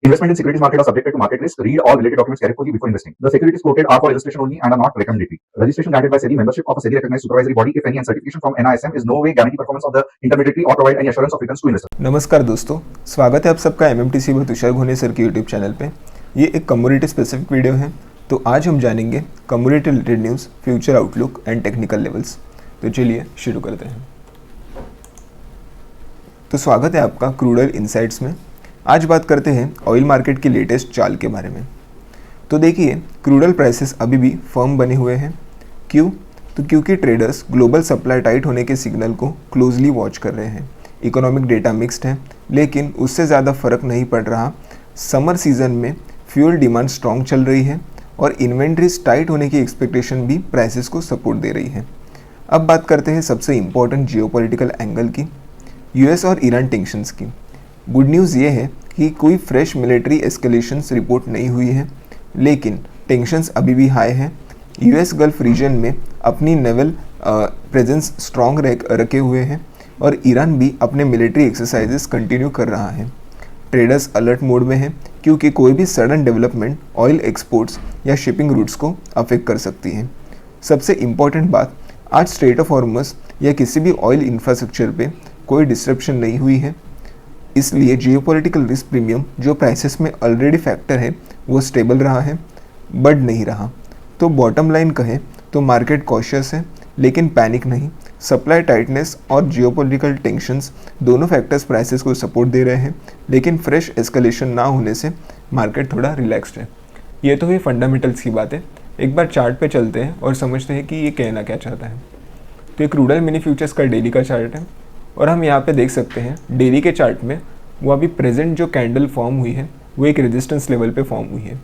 Investment in securities market are subjected to market risk. Read all related documents carefully before investing. The securities quoted are for illustration only and are not recommendatory. Registration granted by SEBI, membership of a SEBI recognized supervisory body, if any, and certification from NISM is no way guarantee performance of the intermediary or provide any assurance of returns to investors. नमस्कार दोस्तों, स्वागत है आप सबका MMTC व Tushar घोने sir के YouTube channel पे। ये एक कम्युनिटी स्पेसिफिक वीडियो है, तो आज हम जानेंगे community related news, future outlook and technical levels. तो चलिए शुरू करते हैं। तो स्वागत है आपका क्रूड ऑयल इनसाइट्स में। आज बात करते हैं ऑयल मार्केट की लेटेस्ट चाल के बारे में। तो देखिए, क्रूड ऑयल प्राइसेस अभी भी फर्म बने हुए हैं। क्यों? तो क्योंकि ट्रेडर्स ग्लोबल सप्लाई टाइट होने के सिग्नल को क्लोजली वॉच कर रहे हैं। इकोनॉमिक डेटा मिक्स्ड है, लेकिन उससे ज़्यादा फर्क नहीं पड़ रहा। समर सीजन में फ्यूल डिमांड स्ट्रॉन्ग चल रही है और इन्वेंट्रीज टाइट होने की एक्सपेक्टेशन भी प्राइसेस को सपोर्ट दे रही है। अब बात करते हैं सबसे इम्पोर्टेंट जियोपॉलिटिकल एंगल की, यूएस और ईरान टेंशंस की। गुड न्यूज़ ये है कि कोई फ्रेश मिलिट्री एस्केलेशंस रिपोर्ट नहीं हुई है, लेकिन टेंशंस अभी भी हाई है। यूएस गल्फ रीजन में अपनी नेवल प्रेजेंस स्ट्रॉन्ग रखे हुए हैं और ईरान भी अपने मिलिट्री एक्सरसाइजेस कंटिन्यू कर रहा है। ट्रेडर्स अलर्ट मोड में हैं क्योंकि कोई भी सडन डेवलपमेंट ऑयल एक्सपोर्ट्स या शिपिंग रूट्स को अफेक्ट कर सकती है। सबसे इम्पॉर्टेंट बात, आज स्ट्रेट ऑफ हॉर्मस या किसी भी ऑयल इंफ्रास्ट्रक्चर पे कोई डिस्ट्रप्शन नहीं हुई है, इसलिए जियोपॉलिटिकल रिस्क प्रीमियम जो प्राइसेस में ऑलरेडी फैक्टर है वो स्टेबल रहा है, बढ़ नहीं रहा। तो बॉटम लाइन कहें तो मार्केट कॉशियस है, लेकिन पैनिक नहीं। सप्लाई टाइटनेस और जियोपॉलिटिकल टेंशंस दोनों फैक्टर्स प्राइसेस को सपोर्ट दे रहे हैं, लेकिन फ्रेश एस्केलेशन ना होने से मार्केट थोड़ा रिलैक्स्ड है। ये तो हुई फंडामेंटल्स की बात है। एक बार चार्ट पे चलते हैं और समझते हैं कि ये कहना क्या चाहता है। तो ये क्रूड ऑयल मिनी फ्यूचर्स का डेली का चार्ट है और हम यहाँ पे देख सकते हैं डेली के चार्ट में वो अभी प्रेजेंट जो कैंडल फॉर्म हुई है वो एक रेजिस्टेंस लेवल पे फॉर्म हुई है।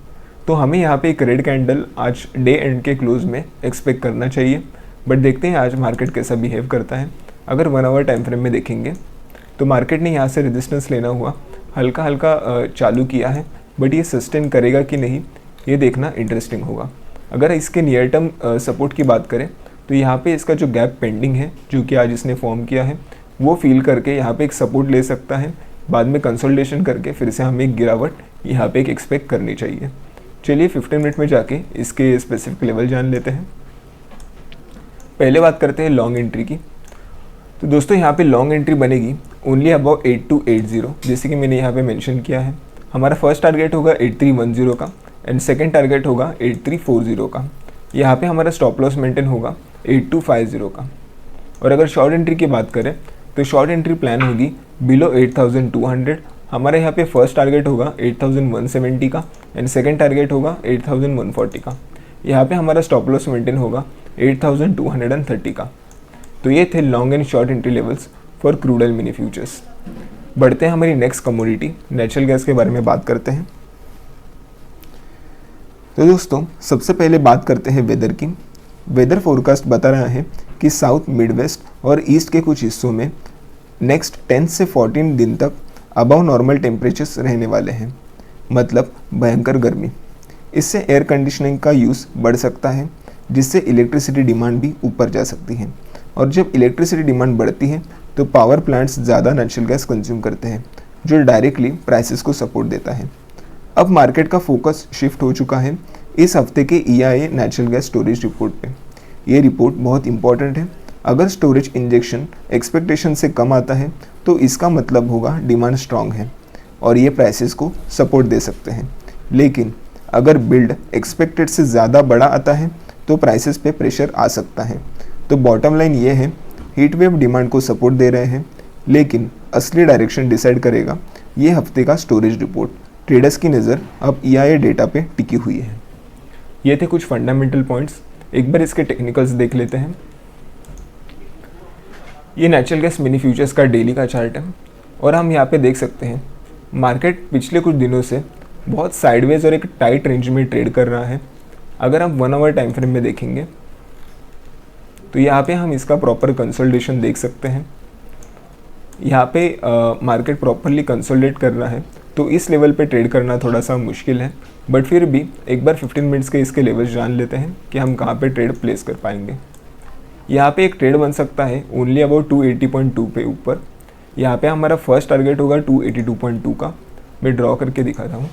तो हमें यहाँ पे एक रेड कैंडल आज डे एंड के क्लोज में एक्सपेक्ट करना चाहिए, बट देखते हैं आज मार्केट कैसा बिहेव करता है। अगर 1 आवर टाइम फ्रेम में देखेंगे तो मार्केट ने यहाँ से रेजिस्टेंस लेना हुआ हल्का हल्का चालू किया है, बट ये सस्टेन करेगा कि नहीं ये देखना इंटरेस्टिंग होगा। अगर इसके नियर टर्म सपोर्ट की बात करें तो यहाँ पे इसका जो गैप पेंडिंग है जो कि आज इसने फॉर्म किया है वो फील करके यहाँ पे एक सपोर्ट ले सकता है। बाद में कंसोलिडेशन करके फिर से हमें एक गिरावट यहाँ पे एक एक्सपेक्ट करनी चाहिए। चलिए 15 मिनट में जाके इसके स्पेसिफिक लेवल जान लेते हैं। पहले बात करते हैं लॉन्ग एंट्री की। तो दोस्तों यहाँ पे लॉन्ग एंट्री बनेगी ओनली अबाउ 8280, जैसे कि मैंने यहाँ पे मेंशन किया है। हमारा फर्स्ट टारगेट होगा 8310 का एंड सेकेंड टारगेट होगा 8340 का। यहाँ पे हमारा स्टॉप लॉस मेंटेन होगा 8250 का। और अगर शॉर्ट एंट्री की बात करें तो शॉर्ट एंट्री प्लान होगी बिलो 8200। हमारे यहाँ पे फर्स्ट टारगेट होगा 8170 का एंड सेकेंड टारगेट होगा 8140 का। यहाँ पे हमारा स्टॉप लॉस मेंटेन होगा 8230 का। तो ये थे long and short entry levels for crude oil mini futures. बढ़ते हैं हमारी नेक्स्ट कमोडिटी नेचुरल गैस के बारे में बात करते हैं। तो दोस्तों सबसे पहले बात करते हैं वेदर की। वेदर फोरकास्ट बता रहा है कि साउथ, मिड वेस्ट और ईस्ट के कुछ हिस्सों में नेक्स्ट 10 से 14 दिन तक अबव नॉर्मल टेम्परेचर्स रहने वाले हैं, मतलब भयंकर गर्मी। इससे एयर कंडीशनिंग का यूज़ बढ़ सकता है, जिससे इलेक्ट्रिसिटी डिमांड भी ऊपर जा सकती है। और जब इलेक्ट्रिसिटी डिमांड बढ़ती है तो पावर प्लांट्स ज़्यादा नेचुरल गैस कंज्यूम करते हैं, जो डायरेक्टली प्राइसेस को सपोर्ट देता है। अब मार्केट का फोकस शिफ्ट हो चुका है इस हफ्ते के EIA natural gas storage report पे। ये रिपोर्ट बहुत इंपॉर्टेंट है। अगर स्टोरेज इंजेक्शन एक्सपेक्टेशन से कम आता है तो इसका मतलब होगा डिमांड स्ट्रांग है और ये प्राइसेस को सपोर्ट दे सकते हैं। लेकिन अगर बिल्ड एक्सपेक्टेड से ज़्यादा बड़ा आता है तो प्राइसेस पे प्रेशर आ सकता है। तो बॉटम लाइन ये है, हीट वेव डिमांड को सपोर्ट दे रहे हैं, लेकिन असली डायरेक्शन डिसाइड करेगा ये हफ्ते का स्टोरेज रिपोर्ट। ट्रेडर्स की नज़र अब EIA डेटा पे टिकी हुई है। ये थे कुछ फंडामेंटल पॉइंट्स। एक बार इसके टेक्निकल्स देख लेते हैं। ये नेचुरल गैस मिनी फ्यूचर्स का डेली का चार्ट है और हम यहाँ पे देख सकते हैं मार्केट पिछले कुछ दिनों से बहुत साइडवेज और एक टाइट रेंज में ट्रेड कर रहा है। अगर हम 1 आवर टाइम फ्रेम में देखेंगे तो यहाँ पे हम इसका प्रॉपर कंसोलिडेशन देख सकते हैं। यहाँ पे मार्केट प्रॉपरली कंसोलिडेट कर रहा है, तो इस लेवल पे ट्रेड करना थोड़ा सा मुश्किल है, बट फिर भी एक बार 15 मिनट्स के इसके लेवल्स जान लेते हैं कि हम कहाँ पे ट्रेड प्लेस कर पाएंगे। यहाँ पे एक ट्रेड बन सकता है ओनली अबाउट 280.2 पे ऊपर। यहाँ पे हमारा फर्स्ट टारगेट होगा 282.2 का, मैं ड्रॉ करके दिखाता हूँ।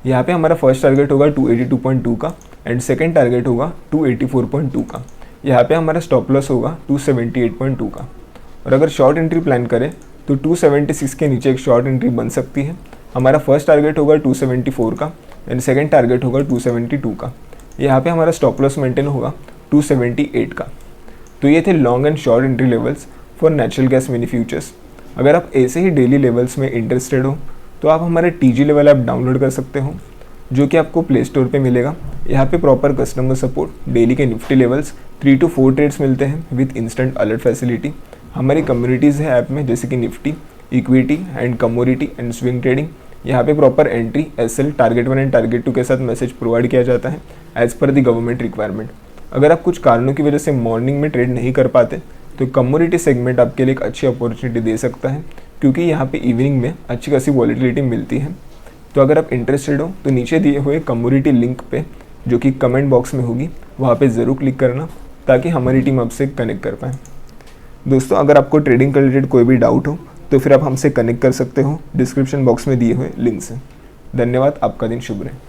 यहाँ पे हमारा फर्स्ट टारगेट होगा 282.2 का एंड सेकंड टारगेट होगा 284.2 का। यहाँ पे हमारा स्टॉप लॉस होगा 278.2 का। और अगर शॉर्ट एंट्री प्लान करें तो 276 के नीचे एक शॉर्ट एंट्री बन सकती है। हमारा फर्स्ट टारगेट होगा 274 का एंड सेकंड टारगेट होगा 272 का। यहाँ पे हमारा स्टॉप लॉस मेंटेन होगा 278 का। तो ये थे long and short entry levels for natural gas mini futures. अगर आप ऐसे ही डेली लेवल्स में इंटरेस्टेड हो तो आप हमारे TG लेवल ऐप डाउनलोड कर सकते हो, जो कि आपको प्ले स्टोर पे मिलेगा। यहाँ पे प्रॉपर कस्टमर सपोर्ट, डेली के निफ्टी लेवल्स, 3 to 4 ट्रेड्स मिलते हैं विद इंस्टेंट अलर्ट फैसिलिटी। हमारी कम्युनिटीज़ है ऐप में, जैसे कि Nifty, equity and commodity and swing trading. यहाँ पे proper entry, SL, target 1 and target 2 के साथ मैसेज प्रोवाइड किया जाता है as per the government requirement. अगर आप कुछ कारणों की वजह से मॉर्निंग में ट्रेड नहीं कर पाते तो कमोडिटी सेगमेंट आपके लिए एक अच्छी अपॉर्चुनिटी दे सकता है, क्योंकि यहाँ पे इवनिंग में अच्छी खासी वॉलिटिलिटी मिलती है। तो अगर आप इंटरेस्टेड हो तो नीचे दिए हुए कमोडिटी लिंक पे, जो कि कमेंट बॉक्स में होगी, वहाँ पे ज़रूर क्लिक करना ताकि हमारी टीम आपसे कनेक्ट कर पाए। दोस्तों, अगर आपको ट्रेडिंग के रिलेटेड कोई भी डाउट हो तो फिर आप हमसे कनेक्ट कर सकते हो डिस्क्रिप्शन बॉक्स में दिए हुए लिंक से। धन्यवाद, आपका दिन शुभ रहे।